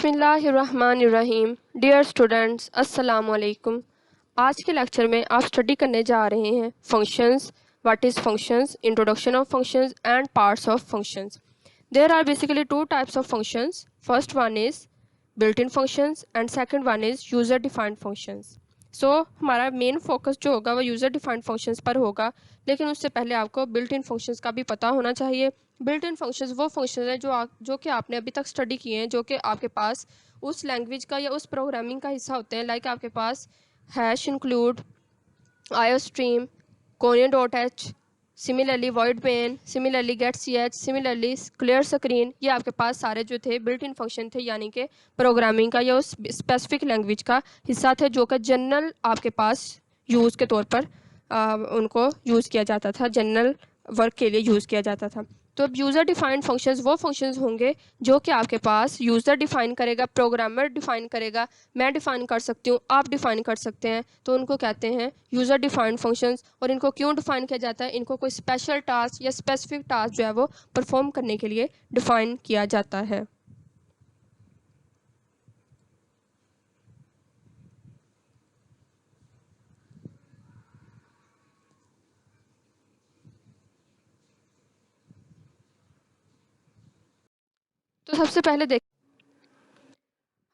बिस्मिल्लाहिर्रहमानिर्रहीम। Dear students, अस्सलाम वालेकुम। आज के लेक्चर में आप स्टडी करने जा रहे हैं functions, what is functions, introduction of functions and parts of functions. There are basically two types of functions. First one is built in functions and second one is user defined functions. So हमारा main focus जो होगा वो user defined functions पर होगा, लेकिन उससे पहले आपको बिल्ट इन फंक्शंस का भी पता होना चाहिए। बिल्ट इन फंक्शंस वो फंक्शंस हैं जो कि आपने अभी तक स्टडी किए हैं, जो कि आपके पास उस लैंग्वेज का या उस प्रोग्रामिंग का हिस्सा होते हैं। लाइक आपके पास hash include, iostream, conio dot h, similarly void main, similarly get c h, similarly clear screen. ये आपके पास सारे जो थे बिल्ट इन फंक्शन थे, यानी कि प्रोग्रामिंग का या उस स्पेसिफिक लैंग्वेज का हिस्सा थे, जो कि जनरल आपके पास यूज़ के तौर पर उनको यूज़ किया जाता था, जनरल वर्क के लिए यूज़ किया जाता था। तो अब यूज़र डिफाइंड फंक्शंस वो फंक्शंस होंगे जो कि आपके पास यूज़र डिफाइन करेगा, प्रोग्रामर डिफाइन करेगा, मैं डिफाइन कर सकती हूँ, आप डिफाइन कर सकते हैं। तो उनको कहते हैं यूज़र डिफाइंड फंक्शंस। और इनको क्यों डिफाइन किया जाता है? इनको कोई स्पेशल टास्क या स्पेसिफिक टास्क जो है वो परफॉर्म करने के लिए डिफाइन किया जाता है। तो सबसे पहले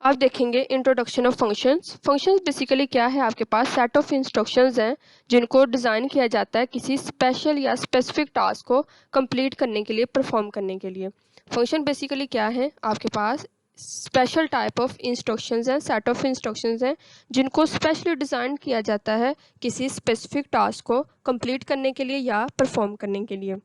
आप देखेंगे introduction of functions. Functions basically क्या है? आपके पास सेट ऑफ इंस्ट्रक्शंस हैं जिनको डिज़ाइन किया जाता है किसी स्पेशल या स्पेसिफिक टास्क को कंप्लीट करने के लिए, परफॉर्म करने के लिए। फंक्शन बेसिकली क्या है? आपके पास स्पेशल टाइप ऑफ इंस्ट्रक्शंस हैं, सेट ऑफ इंस्ट्रक्शंस हैं जिनको स्पेशली डिज़ाइन किया जाता है किसी स्पेसिफिक टास्क को कंप्लीट करने के लिए या परफॉर्म करने के लिए।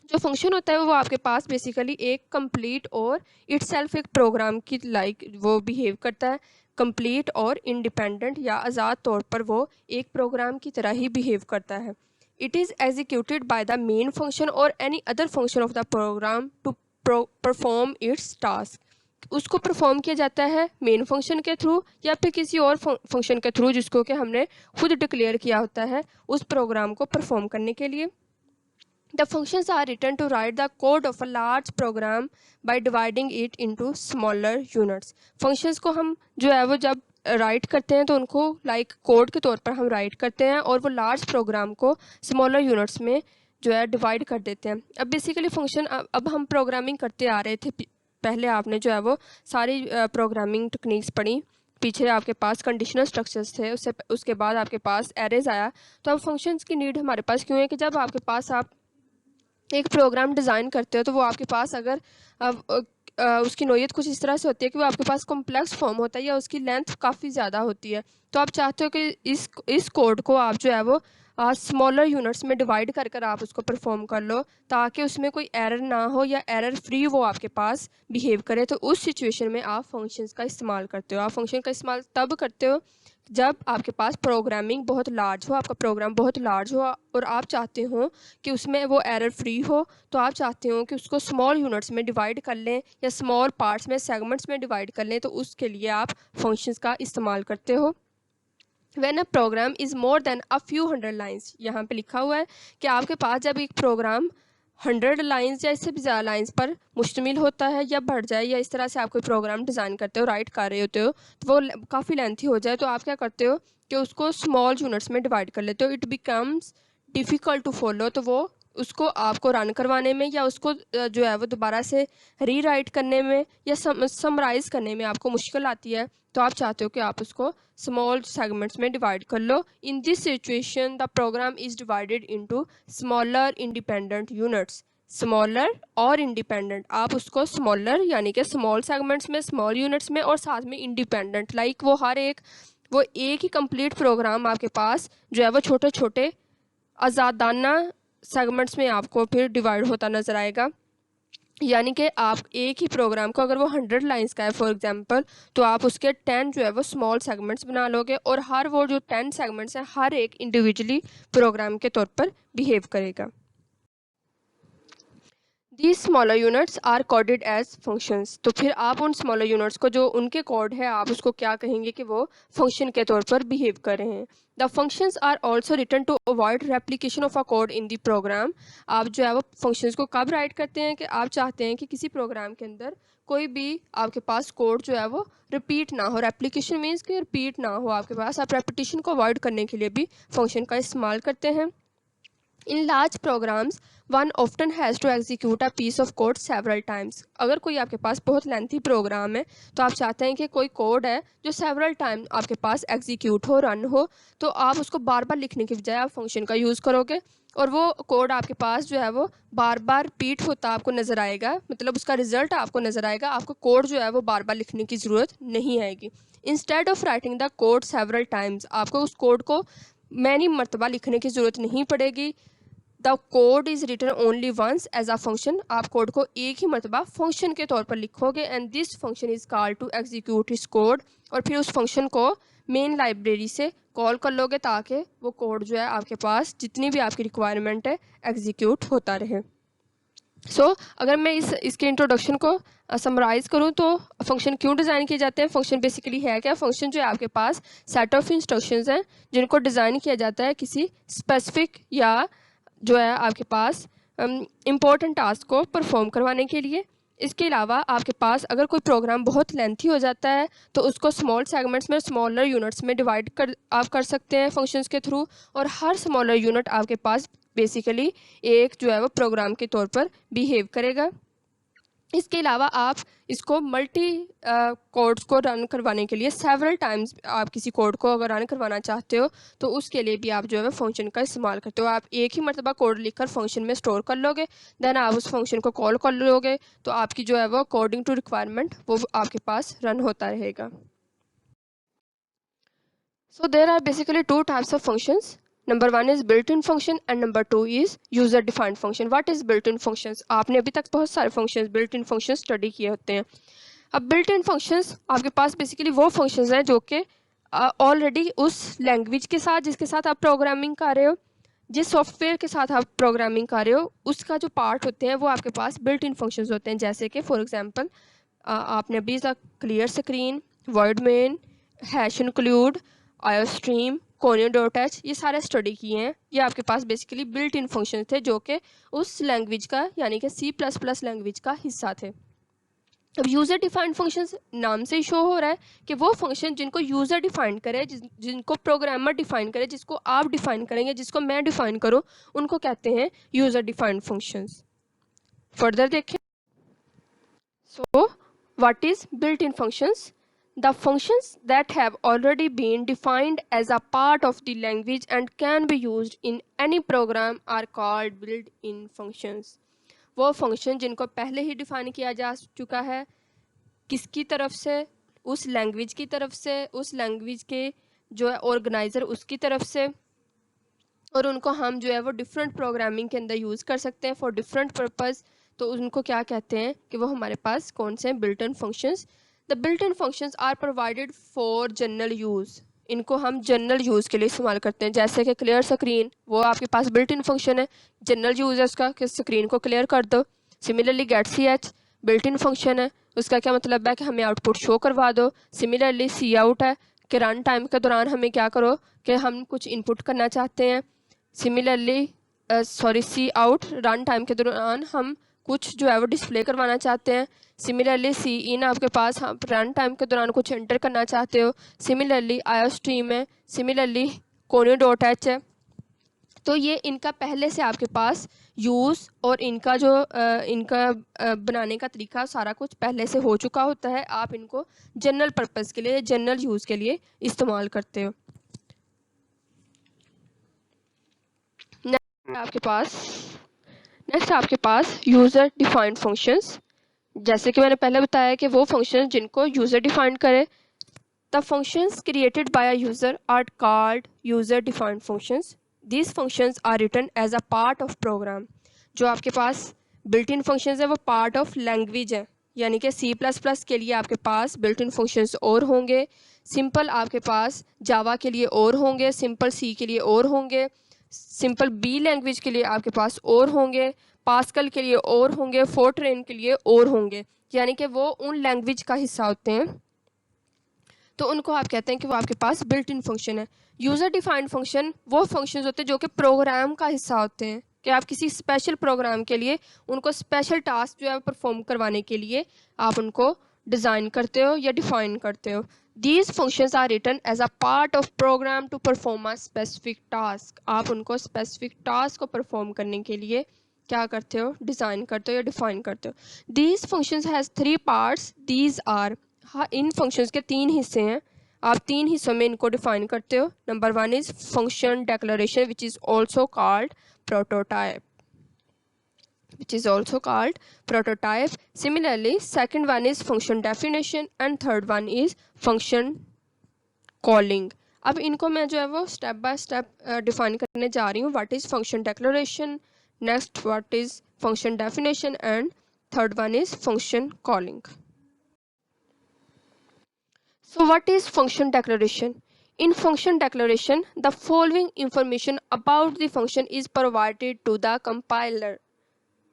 जो फंक्शन होता है वो आपके पास बेसिकली एक कंप्लीट और इटसेल्फ एक प्रोग्राम की लाइक वो बिहेव करता है। कंप्लीट और इंडिपेंडेंट या आज़ाद तौर पर वो एक प्रोग्राम की तरह ही बिहेव करता है। It is executed by the main function or any other function of the program to perform its task. उसको परफॉर्म किया जाता है मेन फंक्शन के थ्रू या फिर किसी और फंक्शन के थ्रू जिसको कि हमने खुद डिक्लेयर किया होता है उस प्रोग्राम को परफॉर्म करने के लिए। The functions are written to write the code of a large program by dividing it into smaller units. Functions को हम जो है वो जब राइट करते हैं तो उनको लाइक कोड के तौर पर हम राइट करते हैं और वो लार्ज प्रोग्राम को स्मॉलर यूनिट्स में जो है डिवाइड कर देते हैं। अब बेसिकली फंक्शन अब हम प्रोग्रामिंग करते आ रहे थे, पहले आपने जो है वो सारी प्रोग्रामिंग टेक्निक्स पढ़ी, पीछे आपके पास कंडीशनल स्ट्रक्चर्स थे, उसके बाद आपके पास एरेज आया। तो अब फंक्शंस की नीड हमारे पास क्यों है कि जब आपके पास आप एक प्रोग्राम डिज़ाइन करते हो तो वो आपके पास अगर उसकी नोयत कुछ इस तरह से होती है कि वो आपके पास कॉम्प्लेक्स फॉर्म होता है या उसकी लेंथ काफ़ी ज़्यादा होती है, तो आप चाहते हो कि इस कोड को आप जो है वो स्मॉलर यूनिट्स में डिवाइड कर कर आप उसको परफॉर्म कर लो ताकि उसमें कोई एरर ना हो या एरर फ्री वो आपके पास बिहेव करे। तो उस सिचुएशन में आप फंक्शंस का इस्तेमाल करते हो। आप फंक्शन का इस्तेमाल तब करते हो जब आपके पास प्रोग्रामिंग बहुत लार्ज हो, आपका प्रोग्राम बहुत लार्ज हो और आप चाहते हो कि उसमें वो एरर फ्री हो। तो आप चाहते हो कि उसको स्मॉल यूनिट्स में डिवाइड कर लें या स्मॉल पार्ट्स में, सेगमेंट्स में डिवाइड कर लें, तो उसके लिए आप फंक्शंस का इस्तेमाल करते हो। When a program is more than a few hundred lines, यहाँ पे लिखा हुआ है कि आपके पास जब एक प्रोग्राम 100 लाइंस या इससे भी ज़्यादा लाइंस पर मुश्तमिल होता है या बढ़ जाए या इस तरह से आप कोई प्रोग्राम डिज़ाइन करते हो, राइट कर रहे होते हो, तो वो काफ़ी लेंथी हो जाए, तो आप क्या करते हो कि उसको स्मॉल यूनिट्स में डिवाइड कर लेते हो। It becomes difficult to follow, तो वो उसको आपको रन करवाने में या उसको जो है वो दोबारा से रीराइट करने में या समराइज़ करने में आपको मुश्किल आती है। तो आप चाहते हो कि आप उसको स्मॉल सेगमेंट्स में डिवाइड कर लो। In this situation the program is divided into smaller independent units. Smaller और इंडिपेंडेंट, आप उसको स्मॉलर यानी कि स्मॉल सेगमेंट्स में, स्मॉल यूनिट्स में, और साथ में इंडिपेंडेंट लाइक वो एक ही कंप्लीट प्रोग्राम आपके पास जो है वो छोटे छोटे आज़ादाना सेगमेंट्स में आपको फिर डिवाइड होता नज़र आएगा। यानी कि आप एक ही प्रोग्राम को अगर वो 100 लाइंस का है फॉर एग्जांपल, तो आप उसके 10 जो है वो स्मॉल सेगमेंट्स बना लोगे और हर वो जो 10 सेगमेंट्स हैं हर एक इंडिविजुअली प्रोग्राम के तौर पर बिहेव करेगा। These smaller units are coded as functions. तो फिर आप उन स्मॉलर यूनिट्स को जो उनके कोड है आप उसको क्या कहेंगे कि वो फंक्शन के तौर पर बिहेव कर रहे हैं। The functions are also written to avoid replication of a code in the program. आप जो है वो फंक्शंस को कब राइट करते हैं कि आप चाहते हैं कि किसी प्रोग्राम के अंदर कोई भी आपके पास कोड जो है वो रिपीट ना हो। रेप्लिकेशन मीन्स कि रिपीट ना हो आपके पास, आप रेपिटेशन को अवॉइड करने के लिए भी फंक्शन का इस्तेमाल करते हैं। In large programs, one often has to execute a piece of code several times. अगर कोई आपके पास बहुत लेंथी प्रोग्राम है तो आप चाहते हैं कि कोई कोड है जो सेवरल टाइम आपके पास एग्जीक्यूट हो, रन हो, तो आप उसको बार बार लिखने की बजाय आप फंक्शन का यूज़ करोगे और वो कोड आपके पास जो है वो बार बार रिपीट होता आपको नज़र आएगा, मतलब उसका रिजल्ट आपको नज़र आएगा। आपको कोड जो है वो बार बार लिखने की ज़रूरत नहीं आएगी। Instead of writing the code several times, आपको उस कोड को मैनी मरतबा लिखने की ज़रूरत नहीं पड़ेगी। The code is written only once as a function, आप कोड को एक ही मरतबा फंक्शन के तौर पर लिखोगे and this function is called to execute इस कोड, और फिर उस फंक्शन को मेन लाइब्रेरी से कॉल कर लोगे ताकि वो कोड जो है आपके पास जितनी भी आपकी रिक्वायरमेंट है एग्जीक्यूट होता रहे। अगर मैं इसके इंट्रोडक्शन को समराइज़ करूँ तो फंक्शन क्यों डिज़ाइन किए जाते हैं। फंक्शन बेसिकली है क्या, फंक्शन जो है आपके पास सेट ऑफ इंस्ट्रक्शंस हैं जिनको डिज़ाइन किया जाता है किसी स्पेसिफिक या जो है आपके पास इम्पोर्टेंट टास्क को परफॉर्म करवाने के लिए। इसके अलावा आपके पास अगर कोई प्रोग्राम बहुत लेंथी हो जाता है तो उसको स्मॉल सेगमेंट्स में, स्मॉलर यूनिट्स में डिवाइड आप कर सकते हैं फंक्शंस के थ्रू, और हर स्मॉलर यूनिट आपके पास बेसिकली एक जो है वो प्रोग्राम के तौर पर बिहेव करेगा। इसके अलावा आप इसको मल्टी कोड्स को रन करवाने के लिए सेवरल टाइम्स आप किसी कोड को अगर रन करवाना चाहते हो तो उसके लिए भी आप जो है फंक्शन का इस्तेमाल करते हो। आप एक ही मरतबा कोड लिखकर फंक्शन में स्टोर कर लोगे, देन आप उस फंक्शन को कॉल कर लोगे तो आपकी जो है वो अकॉर्डिंग टू रिक्वायरमेंट वो आपके पास रन होता रहेगा। So there are basically two types of functions. Number 1 is built in function and number 2 is user defined function. What is built in functions? आपने अभी तक बहुत सारे functions built in function study किए होते हैं। अब बिल्ट इन फंक्शंस आपके पास बेसिकली वो फंक्शंस हैं जो कि ऑलरेडी उस लैंग्वेज के साथ जिसके साथ आप प्रोग्रामिंग कर रहे हो, जिस सॉफ्टवेयर के साथ आप प्रोग्रामिंग कर रहे हो, उसका जो पार्ट होते हैं वो आपके पास बिल्ट इन फंक्शंस होते हैं। जैसे कि फॉर एग्जांपल आपने अभी तक clear screen, void main, hash include, iostream, conio ये सारे स्टडी किए हैं। ये आपके पास बेसिकली बिल्ट इन फंक्शन थे जो कि उस लैंग्वेज का यानी कि C++ लैंग्वेज का हिस्सा थे। अब यूज़र डिफाइंड फंक्शंस नाम से ही शो हो रहा है कि वो फंक्शन जिनको यूज़र डिफाइन करे, जिनको प्रोग्रामर डिफाइन करे, जिसको आप डिफाइन करेंगे, जिसको मैं डिफाइन करूँ, उनको कहते हैं यूज़र डिफाइंड फंक्शंस। फर्दर देखें, so what is built in functions? The functions that have already been defined as a part of the language and can be used in any program are called built-in functions. वो function जिनको पहले ही define किया जा चुका है, किसकी तरफ से? उस लैंग्वेज की तरफ से, उस लैंग्वेज के जो है ऑर्गेनाइज़र उसकी तरफ से, और उनको हम जो है वो डिफरेंट प्रोग्रामिंग के अंदर यूज़ कर सकते हैं फॉर डिफरेंट पर्पज़। तो उनको क्या कहते हैं कि वो हमारे पास कौन से हैं? Built in functions. The built in functions are provided for general use. इनको हम जनरल यूज़ के लिए इस्तेमाल करते हैं। जैसे कि क्लियर स्क्रीन, वो आपके पास बिल्ट इन फंक्शन है, जनरल यूज़ है उसका कि स्क्रीन को क्लियर कर दो। Similarly get ch built in function है, उसका क्या मतलब है कि हमें आउटपुट शो करवा दो। सिमिलरली सी आउट है कि रन टाइम के दौरान हमें क्या करो कि हम कुछ इनपुट करना चाहते हैं। Similarly c out, run time के दौरान हम कुछ जो है वो डिस्प्ले करवाना चाहते हैं। सिमिलरली सी इन, आपके पास हम रन टाइम के दौरान कुछ एंटर करना चाहते हो। सिमिलरली आयोस्ट्रीम है, सिमिलरली कोनियो.h है। तो ये इनका पहले से आपके पास यूज़ और इनका जो बनाने का तरीका सारा कुछ पहले से हो चुका होता है। आप इनको जनरल पर्पज़ के लिए, जनरल यूज़ के लिए इस्तेमाल करते हो। नेक्स्ट आपके पास यूज़र डिफाइंड फंक्शंस। जैसे कि मैंने पहले बताया कि वो फंक्शन जिनको यूज़र डिफाइंड करे। The functions created by a user are called user defined functions. These functions are written as a part of program. जो आपके पास बिल्ट इन फंक्शंस है वो पार्ट ऑफ लैंग्वेज है, यानी कि C++ के लिए आपके पास बिल्ट इन फंक्शंस और होंगे, सिंपल आपके पास जावा के लिए और होंगे, सिंपल C के लिए और होंगे, सिंपल B लैंग्वेज के लिए आपके पास और होंगे, पास्कल के लिए और होंगे, फोर्ट्रेन के लिए और होंगे, यानी कि वो उन लैंग्वेज का हिस्सा होते हैं, तो उनको आप कहते हैं कि वो आपके पास बिल्ट इन फंक्शन है। यूज़र डिफाइंड फंक्शन वो फंक्शंस होते हैं जो कि प्रोग्राम का हिस्सा होते हैं, कि आप किसी स्पेशल प्रोग्राम के लिए उनको स्पेशल टास्क जो है परफॉर्म करवाने के लिए आप उनको डिज़ाइन करते हो या डिफाइन करते हो। These functions are written as a part of program to perform a specific task. आप उनको स्पेसिफिक टास्क को परफॉर्म करने के लिए क्या करते हो, डिज़ाइन करते हो या डिफाइन करते हो। These functions has three parts, these are, हाँ इन फंक्शंस के तीन हिस्से हैं, आप तीन हिस्सों में इनको डिफाइन करते हो। Number one is function declaration which is also called prototype, which is also called prototype. Similarly, second one is function definition and third one is function calling. अब इनको मैं जो है वो स्टेप बाय स्टेप डिफाइन करने जा रही हूँ। What is function declaration, next what is function definition and third one is function calling. So what is function declaration? In function declaration, the following information about the function is provided to the compiler.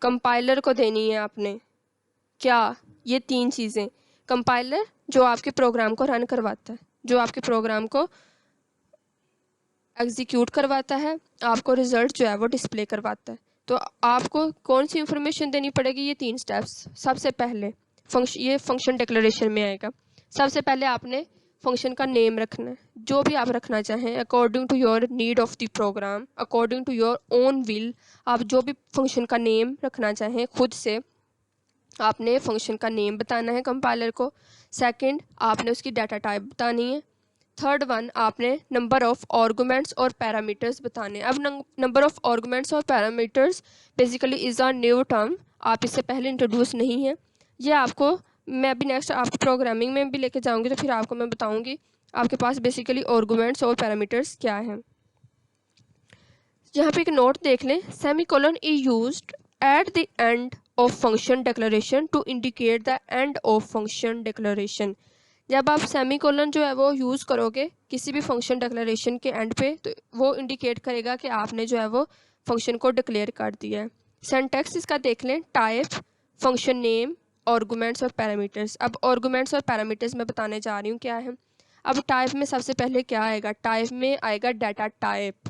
Compiler को देनी है आपने क्या, ये तीन चीज़ें। Compiler जो आपके प्रोग्राम को रन करवाता है, जो आपके प्रोग्राम को एग्जीक्यूट करवाता है, आपको रिजल्ट जो है वो डिस्प्ले करवाता है। तो आपको कौन सी इंफॉर्मेशन देनी पड़ेगी, ये तीन स्टेप्स। सबसे पहले ये फंक्शन डिक्लेरेशन में आएगा। सबसे पहले आपने फंक्शन का नेम रखना है, जो भी आप रखना चाहें according to your need of the program, according to your own will. आप जो भी फंक्शन का नेम रखना चाहें खुद से आपने फंक्शन का नेम बताना है कंपाइलर को। सेकंड, आपने उसकी डाटा टाइप बतानी है। थर्ड वन, आपने नंबर ऑफ़ आर्गुमेंट्स और पैरामीटर्स बताने। अब नंबर ऑफ़ आर्गुमेंट्स और parameters basically is a new term, आप इससे पहले इंट्रोड्यूस नहीं है। ये आपको मैं अभी नेक्स्ट आपको प्रोग्रामिंग में भी लेके जाऊंगी, तो फिर आपको मैं बताऊंगी आपके पास बेसिकली आर्गुमेंट्स और पैरामीटर्स क्या हैं। यहाँ पे एक नोट देख लें, semicolon is used at the end of function declaration to indicate the end of function declaration. जब आप सेमीकोलन जो है वो यूज़ करोगे किसी भी फंक्शन डिक्लेरेशन के एंड पे, तो वो इंडिकेट करेगा कि आपने जो है वो फंक्शन को डिक्लेयर कर दिया है। सिंटैक्स इसका देख लें, टाइप, फंक्शन नेम, आर्गुमेंट्स और पैरामीटर्स। अब आर्गुमेंट्स और पैरामीटर्स मैं बताने जा रही हूँ क्या है। अब टाइप में सबसे पहले क्या आएगा, टाइप में आएगा डाटा टाइप,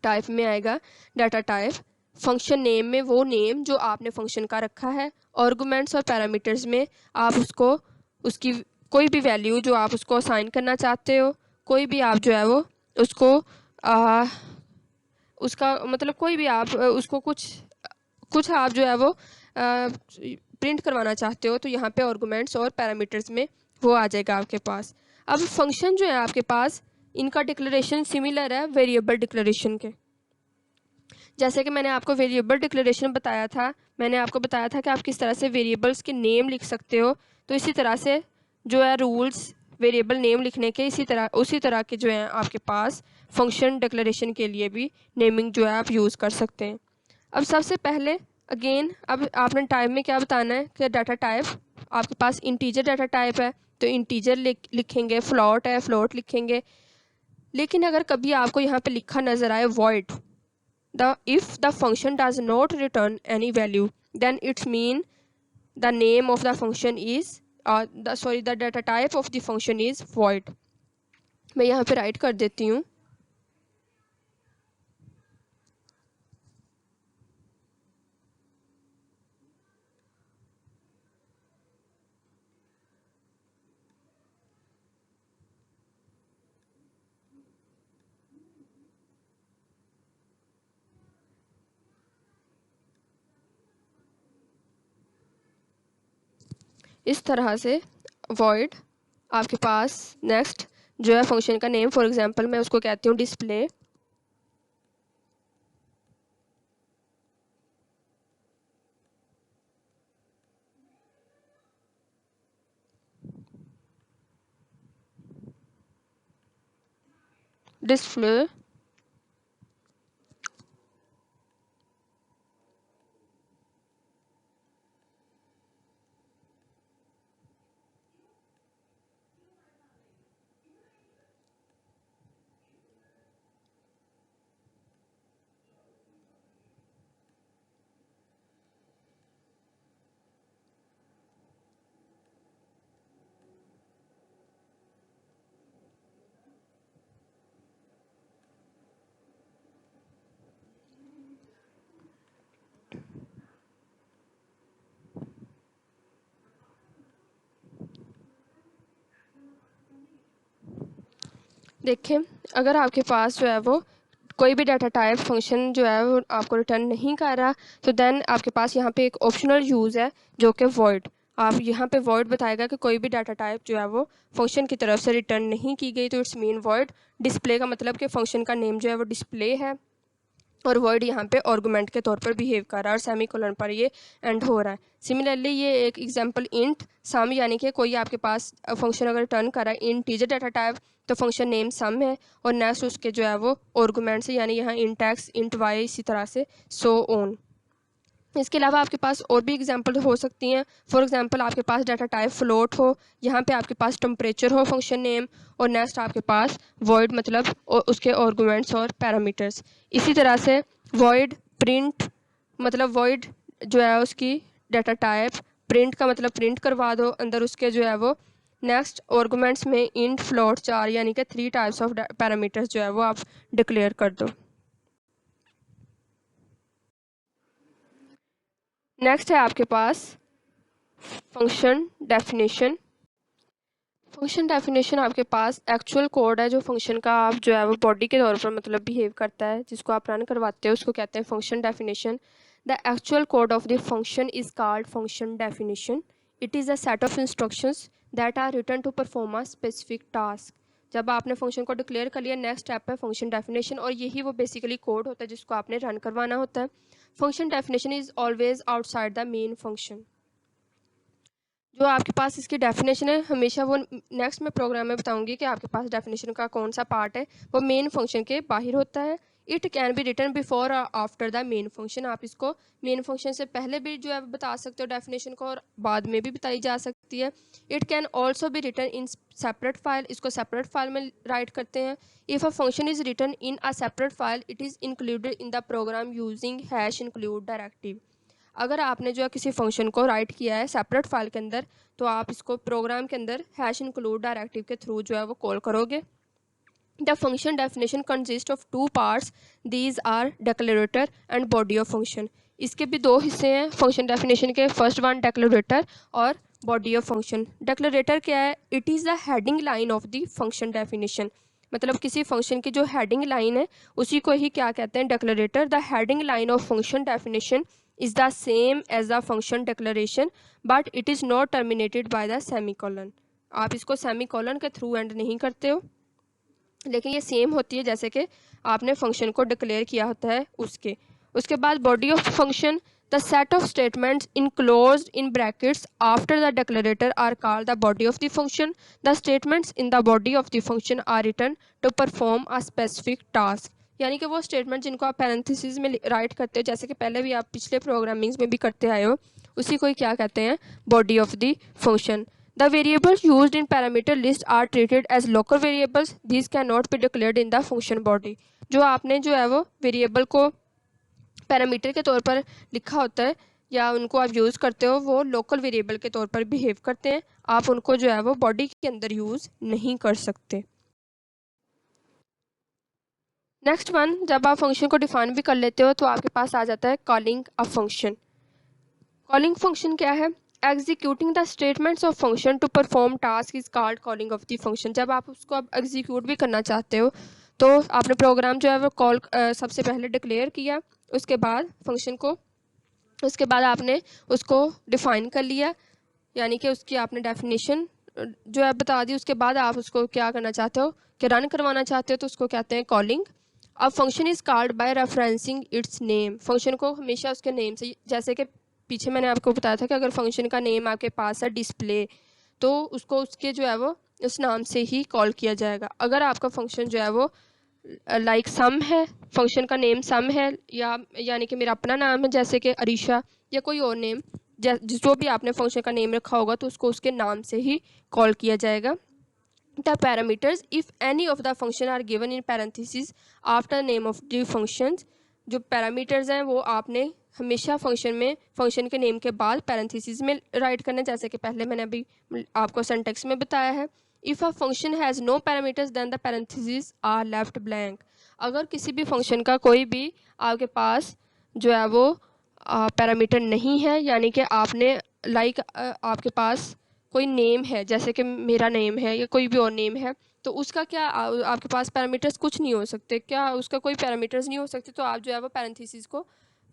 टाइप में आएगा डाटा टाइप। फंक्शन नेम में वो नेम जो आपने फंक्शन का रखा है। आर्गुमेंट्स और पैरामीटर्स में आप उसको उसकी कोई भी वैल्यू जो आप उसको असाइन करना चाहते हो, कोई भी आप जो है वो उसको उसका मतलब कोई भी आप उसको कुछ आप जो है वो प्रिंट करवाना चाहते हो, तो यहाँ पे आर्गुमेंट्स और पैरामीटर्स में वो आ जाएगा आपके पास। अब फंक्शन जो है आपके पास, इनका डिक्लेरेशन सिमिलर है वेरिएबल डिक्लेरेशन के। जैसे कि मैंने आपको वेरिएबल डिक्लेरेशन बताया था, मैंने आपको बताया था कि आप किस तरह से वेरिएबल्स के नेम लिख सकते हो, तो इसी तरह से जो है रूल्स वेरिएबल नेम लिखने के उसी तरह के जो है आपके पास फंक्शन डिक्लेरेशन के लिए भी नेमिंग जो है आप यूज़ कर सकते हैं। अब सबसे पहले अगेन, अब आपने टाइप में क्या बताना है कि डाटा टाइप आपके पास इंटीजर डाटा टाइप है, तो इंटीजर लिखेंगे, फ्लोट है फ्लोट लिखेंगे। लेकिन अगर कभी आपको यहाँ पे लिखा नज़र आए void, if the function does not return any value, then it mean the name of the function is the data type of the function is void। मैं यहाँ पे राइट कर देती हूँ। इस तरह से void आपके पास नेक्स्ट जो है फंक्शन का नेम, फॉर एग्जांपल मैं उसको कहती हूँ डिस्प्ले। डिस्प्ले देखें, अगर आपके पास जो है वो कोई भी डाटा टाइप फंक्शन जो है वो आपको रिटर्न नहीं कर रहा, तो देन आपके पास यहाँ पे एक ऑप्शनल यूज़ है जो कि वॉइड। आप यहाँ पे वॉइड बताएगा कि कोई भी डाटा टाइप जो है वो फंक्शन की तरफ से रिटर्न नहीं की गई, तो इट्स मीन वॉइड। डिस्प्ले का मतलब कि फंक्शन का नेम जो है वो डिस्प्ले है, और वर्ड यहाँ पे आर्गुमेंट के तौर पर बिहेव कर रहा है, और सेमी कोलन पर ये एंड हो रहा है। सिमिलरली ये एक एग्जांपल इंट सम, यानी कि कोई आपके पास फंक्शन अगर रिटर्न कर रहा है इंटीजर डाटा टाइप, तो फंक्शन नेम सम है, और नेक्स्ट उसके जो है वो आर्गुमेंट्स है, यानी यहाँ इंट एक्स इंट वाई, इसी तरह से सो ऑन। इसके अलावा आपके पास और भी एग्जांपल हो सकती हैं। फॉर एग्जांपल आपके पास डाटा टाइप फ्लोट हो, यहाँ पे आपके पास टेम्परेचर हो फंक्शन नेम, और नेक्स्ट आपके पास वॉइड मतलब उसके आर्गुमेंट्स और पैरामीटर्स। इसी तरह से वॉइड प्रिंट मतलब वॉइड जो है उसकी डाटा टाइप, प्रिंट का मतलब प्रिंट करवा दो, अंदर उसके जो है वो नेक्स्ट आर्गुमेंट्स में इंट फ्लोट 4 यानी कि 3 टाइप्स ऑफ पैरामीटर्स जो है वो आप डिक्लेयर कर दो। नेक्स्ट है आपके पास फंक्शन डेफिनेशन। फंक्शन डेफिनेशन आपके पास एक्चुअल कोड है जो फंक्शन का आप जो है वो बॉडी के तौर पर मतलब बिहेव करता है, जिसको आप रन करवाते हो उसको कहते हैं function definition. The actual code of the function is called function definition. It is a set of instructions that are written to perform a specific task. जब आपने फंक्शन को डिक्लेयर कर लिया, नेक्स्ट स्टेप है फंक्शन डेफिनेशन, और यही वो basically code होता है जिसको आपने रन करवाना होता है। Function definition is always outside the main function. जो आपके पास इसकी डेफिनेशन है हमेशा वो नेक्स्ट में प्रोग्राम में बताऊंगी कि आपके पास डेफिनेशन का कौन सा पार्ट है, वो मेन फंक्शन के बाहर होता है। It can be written before और आफ्टर द मेन फंक्शन। आप इसको मेन फंक्शन से पहले भी जो है बता सकते हो डेफिनेशन को, और बाद में भी बताई जा सकती है। It can also be written in separate file. इसको सेपरेट फाइल में राइट करते हैं। If a function is written in a separate file, it is included in the program using hash include directive. अगर आपने जो है किसी फंक्शन को राइट किया है सेपरेट फाइल के अंदर, तो आप इसको प्रोग्राम के अंदर हैश इंक्लूड डायरेक्टिव के थ्रू जो है वो कॉल करोगे। The function definition consist of 2 parts, these are declarator and body of function. इसके भी 2 हिस्से हैं फंक्शन डेफिनेशन के। फर्स्ट वन डिक्लेरेटर और बॉडी ऑफ फंक्शन। डिक्लेरेटर क्या है? It is the heading line of the function definition. मतलब किसी फंक्शन की जो हेडिंग लाइन है उसी को ही क्या कहते हैं? Declarator. The heading line of function definition is the same as the function declaration but it is not terminated by the semicolon। आप इसको सेमीकोलन के थ्रू एंड नहीं करते हो, लेकिन ये सेम होती है जैसे कि आपने फंक्शन को डिक्लेयर किया होता है उसके बाद body of function. The set of statements enclosed in brackets after the declarator are called the body of the function. The statements in the body of the function are written to perform a specific task. यानी कि वो statement जिनको आप parenthesis में write करते हो, जैसे कि पहले भी आप पिछले प्रोग्रामिंग्स में भी करते आए हो, उसी को ही क्या कहते हैं? Body of the function. The variables used in parameter list are treated as local variables. These cannot be declared in the function body। जो आपने जो है वो वेरिएबल को पैरामीटर के तौर पर लिखा होता है या उनको आप यूज़ करते हो, वो लोकल वेरिएबल के तौर पर बिहेव करते हैं। आप उनको जो है वो बॉडी के अंदर यूज़ नहीं कर सकते। नेक्स्ट वन, जब आप फंक्शन को डिफाइन भी कर लेते हो तो आपके पास आ जाता है calling a function. Calling function क्या है? Executing the statements of function to perform task is called calling of the function. जब आप उसको अब एग्जीक्यूट भी करना चाहते हो तो आपने प्रोग्राम जो है वो कॉल सबसे पहले डिक्लेयर किया, उसके बाद फंक्शन को, उसके बाद आपने उसको डिफाइन कर लिया, यानी कि उसकी आपने डेफिनेशन जो है बता दी। उसके बाद आप उसको क्या करना चाहते हो कि रन करवाना चाहते हो, तो उसको कहते हैं कॉलिंग। अब function is called by referencing it's name. Function को हमेशा उसके नेम से, जैसे कि पीछे मैंने आपको बताया था कि अगर फंक्शन का नेम आपके पास है डिस्प्ले, तो उसको उसके जो है वो उस नाम से ही कॉल किया जाएगा। अगर आपका फंक्शन जो है वो लाइक सम है, फंक्शन का नेम सम है, या यानी कि मेरा अपना नाम है जैसे कि अरीशा, या कोई और नेम, जो भी आपने फंक्शन का नेम रखा होगा तो उसको उसके नाम से ही कॉल किया जाएगा। The parameters if any of the function are given in parenthesis after name of the functions. जो पैरामीटर्स हैं वो आपने हमेशा फंक्शन में फंक्शन के नेम के बाद पैरेंथेसिस में राइट करना है, जैसे कि पहले मैंने अभी आपको सिंटैक्स में बताया है। If a function has no parameters then the parenthesis are left blank. अगर किसी भी फंक्शन का कोई भी आपके पास जो है वो पैरामीटर नहीं है, यानी कि आपने आपके पास कोई नेम है जैसे कि मेरा नेम है या कोई भी और नेम है, तो उसका क्या आपके पास पैरामीटर्स कुछ नहीं हो सकते, क्या उसका कोई पैरामीटर्स नहीं हो सकते, तो आप जो है वो पैरेंथेसिस को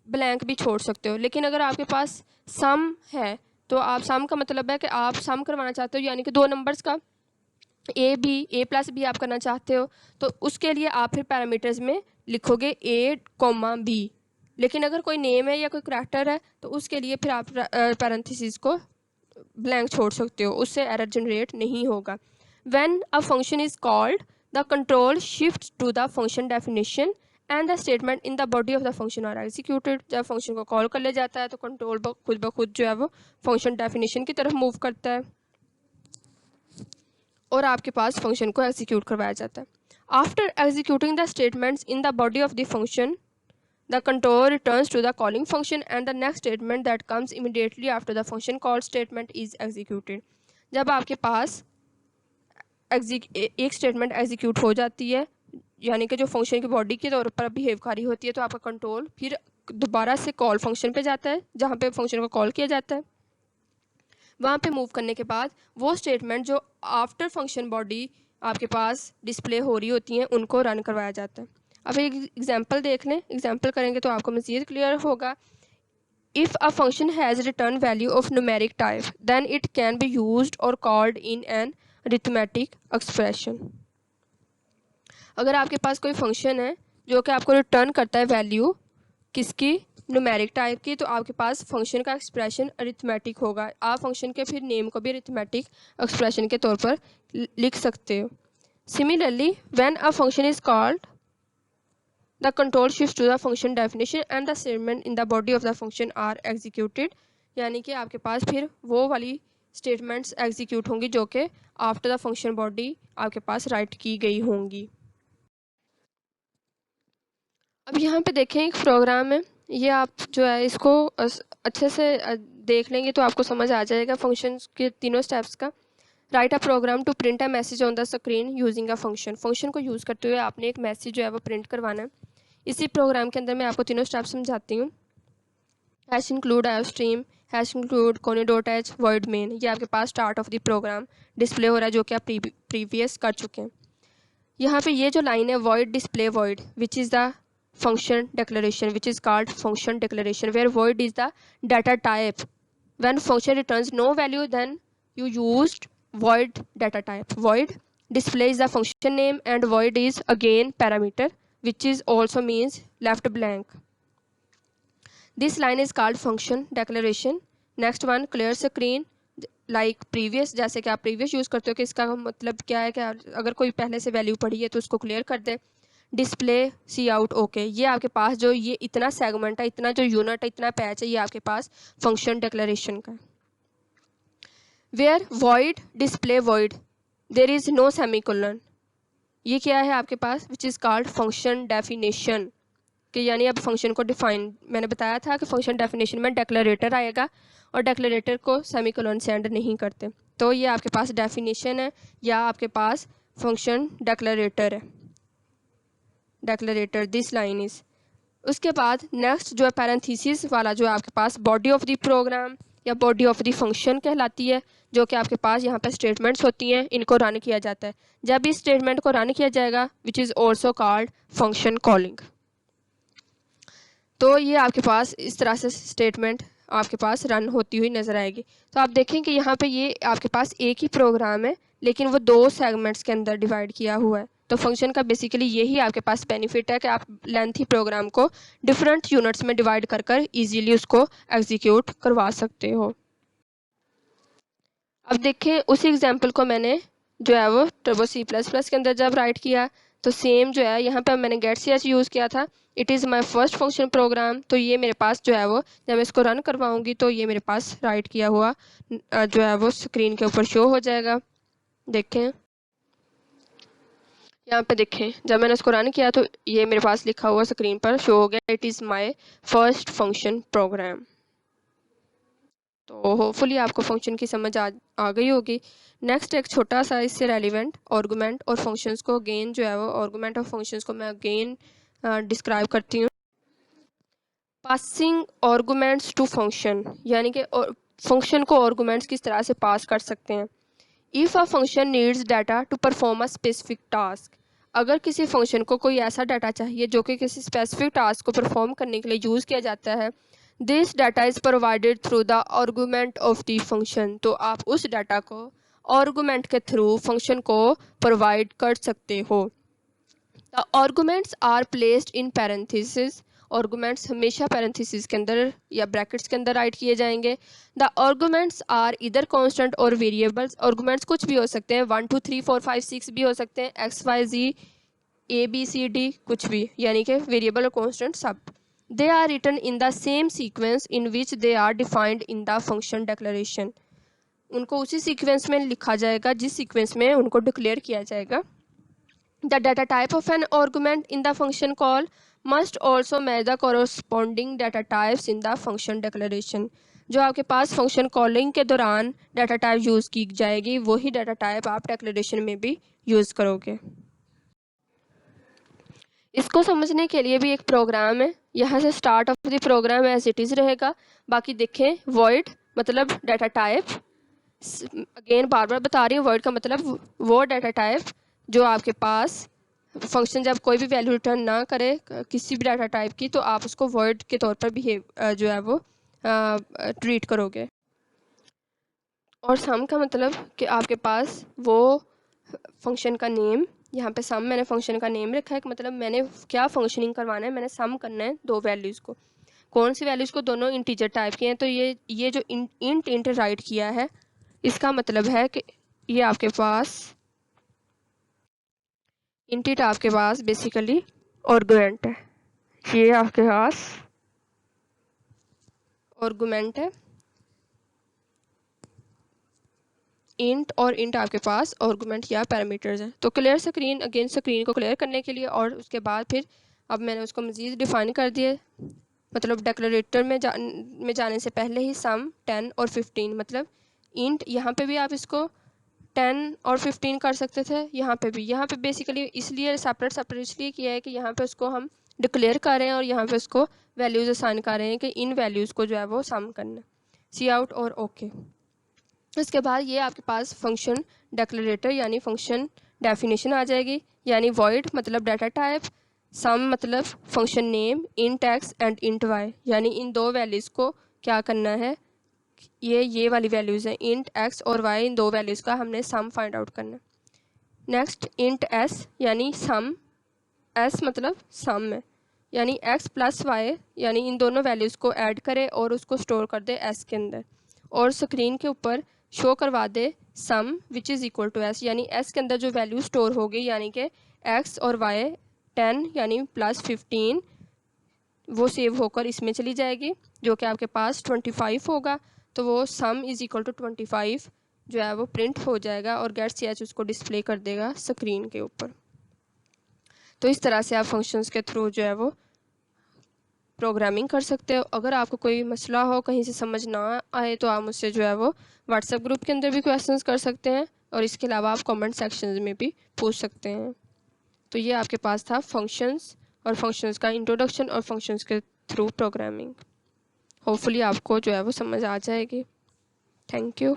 ब्लैंक भी छोड़ सकते हो। लेकिन अगर आपके पास सम है तो आप सम का मतलब है कि आप सम करवाना चाहते हो, यानी कि दो नंबर्स का a+b आप करना चाहते हो, तो उसके लिए आप फिर पैरामीटर्स में लिखोगे a, b। लेकिन अगर कोई नेम है या कोई करैक्टर है तो उसके लिए फिर आप पैरेंथेसिस को ब्लैंक छोड़ सकते हो, उससे एरर जनरेट नहीं होगा। When a function is called the control shift to the function definition and the statement in the body of the function are executed. जब फंक्शन को कॉल कर ले जाता है तो कंट्रोल खुद ब खुद जो है वो फंक्शन डेफिनेशन की तरफ मूव करता है और आपके पास फंक्शन को एग्जीक्यूट करवाया जाता है। After executing the statements in the body of the function, the control returns to the calling function and the next statement that comes immediately after the function call statement is executed। जब आपके पास एक statement execute हो जाती है, यानी कि जो function की बॉडी के तौर पर बिहेव कर रही होती है, तो आपका कंट्रोल फिर दोबारा से कॉल फंक्शन पे जाता है जहाँ पे फंक्शन को कॉल किया जाता है। वहाँ पे मूव करने के बाद वो स्टेटमेंट जो आफ्टर फंक्शन बॉडी आपके पास डिस्प्ले हो रही होती हैं उनको रन करवाया जाता है। अब एक एग्जांपल देख लें, एग्जांपल करेंगे तो आपको मज़ीद क्लियर होगा। If a function has return value of numeric type then it can be used or called in an arithmetic expression. अगर आपके पास कोई फंक्शन है जो कि आपको रिटर्न करता है वैल्यू किसकी, न्यूमेरिक टाइप की, तो आपके पास फंक्शन का एक्सप्रेशन अरिथमेटिक होगा। आप फंक्शन के फिर नेम को भी अरिथमेटिक एक्सप्रेशन के तौर पर लिख सकते हो। Similarly when a function is called the control shifts to the function definition and the statement in the body of the function are executed। यानी कि आपके पास फिर वो वाली स्टेटमेंट्स एग्जीक्यूट होंगी जो कि आफ्टर द फंक्शन बॉडी आपके पास राइट की गई होंगी। अब यहाँ पे देखें एक प्रोग्राम है, ये आप जो है इसको अच्छे से देख लेंगे तो आपको समझ आ जाएगा फंक्शन के तीनों स्टेप्स का। Write a program to print a message on the screen using a function. Function को यूज़ करते हुए आपने एक मैसेज जो है वो प्रिंट करवाना है। इसी प्रोग्राम के अंदर मैं आपको तीनों स्टेप समझाती हूँ। Hash include iostream, hash include कोनी.h, वर्ड मेन, ये आपके पास start of the program display हो रहा है जो कि आप प्रीवियस कर चुके हैं। यहाँ पे ये जो लाइन है void display void which is the function declaration which is called function declaration where void is the data type। when function returns no value then you used void data type। void display is the function name and void is again parameter which is also means left blank। this line is called function declaration। next one clear screen like previous, जैसे कि आप previous use करते हो कि इसका मतलब क्या है कि अगर कोई पहले से वैल्यू पड़ी है तो उसको क्लियर कर दे। डिस्प्ले सी आउट ओके, ये आपके पास जो ये इतना सेगमेंट है, इतना जो यूनिट है, इतना पैच है, ये आपके पास फंक्शन डिक्लेरेशन का। Where void display void there is no semicolon, ये क्या है आपके पास which is called function definition. कि यानी अब फंक्शन को डिफाइन, मैंने बताया था कि फंक्शन डेफिनेशन में डेक्लरेटर आएगा और डेक्लरेटर को सेमीकोलन से एंड नहीं करते, तो ये आपके पास डेफिनेशन है या आपके पास फंक्शन डेक्लरेटर है, डेक्लरेटर दिस लाइन इज। उसके बाद नेक्स्ट जो है पैरेंथेसिस वाला जो है आपके पास बॉडी ऑफ द प्रोग्राम या बॉडी ऑफ द फंक्शन कहलाती है, जो कि आपके पास यहाँ पे स्टेटमेंट्स होती हैं, इनको रन किया जाता है। जब इस स्टेटमेंट को रन किया जाएगा which is also called function calling. तो ये आपके पास इस तरह से स्टेटमेंट आपके पास रन होती हुई नज़र आएगी। तो आप देखें कि यहाँ पे ये आपके पास एक ही प्रोग्राम है लेकिन वो दो सेगमेंट्स के अंदर डिवाइड किया हुआ है। तो फंक्शन का बेसिकली यही आपके पास बेनिफिट है कि आप लेंथी प्रोग्राम को डिफरेंट यूनिट्स में डिवाइड कर कर ईजीली उसको एग्जीक्यूट करवा सकते हो। अब देखें उसी एग्जाम्पल को मैंने जो है वो टर्बो C++ के अंदर जब राइट किया तो सेम जो है यहाँ पे मैंने गेट ch यूज़ किया था। It is my first function program, तो ये मेरे पास जो है वो जब मैं इसको रन करवाऊँगी तो ये मेरे पास राइट किया हुआ जो है वो स्क्रीन के ऊपर शो हो जाएगा। देखें यहाँ पे देखें जब मैंने इसको रन किया तो ये मेरे पास लिखा हुआ स्क्रीन पर शो हो गया, it is my first function program. तो होपफुली आपको फंक्शन की समझ आ गई होगी। नेक्स्ट एक छोटा सा इससे रेलिवेंट आर्गुमेंट और फंक्शंस को अगेन जो है वो आर्गुमेंट और फंक्शंस को मैं अगेन डिस्क्राइब करती हूँ। पासिंग आर्गुमेंट्स टू फंक्शन, यानी कि फंक्शन को आर्गुमेंट्स किस तरह से पास कर सकते हैं। If a function needs data to perform a specific task, अगर किसी फंक्शन को कोई ऐसा डाटा चाहिए जो कि किसी स्पेसिफिक टास्क को परफॉर्म करने के लिए यूज़ किया जाता है, this data is provided through the argument of the function, तो आप उस डाटा को आर्गूमेंट के थ्रू फंक्शन को प्रोवाइड कर सकते हो। The arguments are placed in parenthesis, arguments हमेशा पैरेंथेसिस के अंदर या ब्रैकेट्स के अंदर राइट किए जाएंगे। The arguments are either constant और वेरिएबल्स, आर्गूमेंट्स कुछ भी हो सकते हैं, 1 2 3 4 5 6 भी हो सकते हैं, x y z a b c d कुछ भी, यानी कि वेरिएबल और कांस्टेंट सब। They are written in the same sequence in which they are defined in the function declaration, उनको उसी सीक्वेंस में लिखा जाएगा जिस सीक्वेंस में उनको डिक्लेयर किया जाएगा। The data type of an argument in the function call must also match the corresponding data types in the function declaration, जो आपके पास फंक्शन कॉलिंग के दौरान डाटा टाइप यूज़ की जाएगी वही डाटा टाइप आप डिक्लेरेशन में भी यूज़ करोगे। इसको समझने के लिए भी एक प्रोग्राम है, यहाँ से start of the program as it is रहेगा। बाकी देखें, वॉइड मतलब डाटा टाइप, अगेन बार बार बता रही हूँ, वॉइड का मतलब वो डाटा टाइप जो आपके पास फंक्शन जब कोई भी वैल्यू रिटर्न ना करे किसी भी डाटा टाइप की, तो आप उसको वॉइड के तौर पर बिहेव जो है वो ट्रीट करोगे। और सम का मतलब कि आपके पास वो फंक्शन का नेम, यहाँ पे सम मैंने फंक्शन का नेम रखा है, मतलब मैंने क्या फंक्शनिंग करवाना है, मैंने सम करना है दो वैल्यूज़ को। कौन सी वैल्यूज़ को? दोनों इंटीजर टाइप के हैं, तो ये जो इंट राइट किया है इसका मतलब है कि ये आपके पास इंट आपके पास बेसिकली आर्गुमेंट है, ये आपके पास आर्गुमेंट है इंट, और इंट आपके पास आर्गुमेंट या पैरामीटर्स हैं। तो क्लियर स्क्रीन, अगेन स्क्रीन को क्लियर करने के लिए और उसके बाद फिर अब मैंने उसको मज़ीद डिफ़ाइन कर दिया, मतलब डेक्लरेटर में जाने से पहले ही सम 10 और 15, मतलब इंट यहाँ पे भी आप इसको 10 और 15 कर सकते थे, यहाँ पे भी। यहाँ पे बेसिकली इसलिए सेपरेट इसलिए किया है कि यहाँ पे उसको हम डिक्लेयर कर रहे हैं और यहाँ पे उसको वैल्यूज़ असाइन कर रहे हैं कि इन वैल्यूज़ को जो है वो सम करना, सी आउट और ओके। इसके बाद ये आपके पास फंक्शन डेक्लरेटर यानी फंक्शन डेफिनेशन आ जाएगी, यानी वॉइड मतलब डाटा टाइप, सम मतलब function name, int x and int y, यानी इन दो वैल्यूज़ को क्या करना है, ये वाली वैल्यूज़ हैं इंट एक्स और वाई, इन दो वैल्यूज़ का हमने सम फाइंड आउट करना है। नेक्स्ट इंट एस यानी सम, एस मतलब सम है, यानी एक्स प्लस वाई, यानी इन दोनों वैल्यूज़ को ऐड करे और उसको स्टोर कर दे एस के अंदर, और स्क्रीन के ऊपर शो करवा दे sum which is equal to S, यानी एस के अंदर जो वैल्यू स्टोर होगी, यानी कि एक्स और वाई 10 यानी प्लस 15 वो सेव होकर इसमें चली जाएगी, जो कि आपके पास 25 होगा, तो वो सम इज़ इक्वल टू 25 जो है वो प्रिंट हो जाएगा और गेट सी एच उसको डिस्प्ले कर देगा स्क्रीन के ऊपर। तो इस तरह से आप फंक्शंस के थ्रू जो है वो प्रोग्रामिंग कर सकते हो। अगर आपको कोई मसला हो, कहीं से समझ ना आए, तो आप मुझसे जो है वो व्हाट्सएप ग्रुप के अंदर भी क्वेश्चंस कर सकते हैं, और इसके अलावा आप कमेंट सेक्शन में भी पूछ सकते हैं। तो ये आपके पास था फंक्शंस और फंक्शंस का इंट्रोडक्शन और फंक्शंस के थ्रू प्रोग्रामिंग। होपफुली आपको जो है वो समझ आ जाएगी। Thank you.